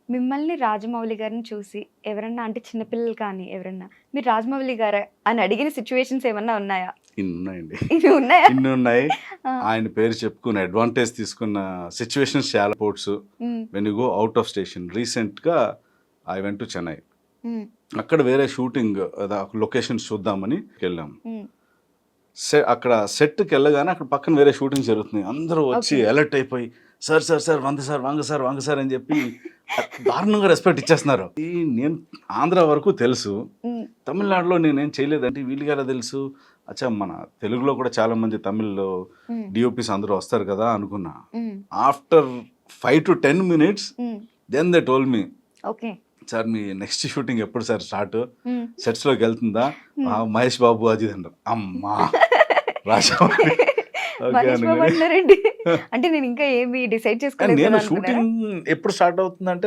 మిమ్మల్ని రాజమౌళి గారిని చూసి ఎవరన్నా అంటే చిన్నపిల్లలు కానీ ఎవరన్నా మీరు రాజమౌళి గారా అని అడిగిన సిచ్యువేషన్స్ ఏమన్నా ఉన్నాయా? ఇన్ని ఉన్నాయండి. ఇవి ఉన్నాయా? ఇన్ని ఉన్నాయి. ఆ, ఆయన పేరు చెప్పుకుని అడ్వాంటేజ్ తీసుకున్న సిచ్యువేషన్స్ చాలా. Ports um, when you go out of station. రీసెంట్గా ఐ వెంట్ టు చెన్నై. ఉమ్, అక్కడ వేరే షూటింగ్ లొకేషన్స్ చూద్దామని వెళ్ళాం. ఉమ్, అక్కడ సెట్కి వెళ్ళగానే అక్కడ పక్కన వేరే షూటింగ్ జరుగుతుంది. అందరూ వచ్చి Okay. అలర్ట్ అయిపోయి సార్ సార్ సార్ వంగ సార్ వంగ సార్ వంగ సార్ అని చెప్పి దారుణంగా రెస్పెక్ట్ ఇచ్చేస్తున్నారు. నేను ఆంధ్ర వరకు తెలుసు, ఉమ్, తమిళనాడులో నేనేం చేయలేదంటే వీళ్ళకి ఎలా తెలుసు? అచ్చా మన తెలుగులో కూడా చాలా మంది తమిళ్లో ఉమ్, డిఓపిస్ అందరూ వస్తారు కదా అనుకున్నా. Um, after 5 to 10 minutes um, then they told me, okay. Sir మీ నెక్స్ట్ షూటింగ్ ఎప్పుడు సార్ స్టార్ట్, ఉమ్, సెట్స్లోకి వెళ్తుందా? Hmm. మహేష్ బాబు అది అంటారు. అమ్మా రాజమౌళి. ఓకే మహేష్ బాబు అనుకుని అంటున్నారండి. అంటే నేను ఇంకా ఏమి డిసైడ్ చేసుకోలేదు నేను కదా అనుకున్నారా? షూటింగ్ ఎప్పుడు స్టార్ట్ అవుతుందంటే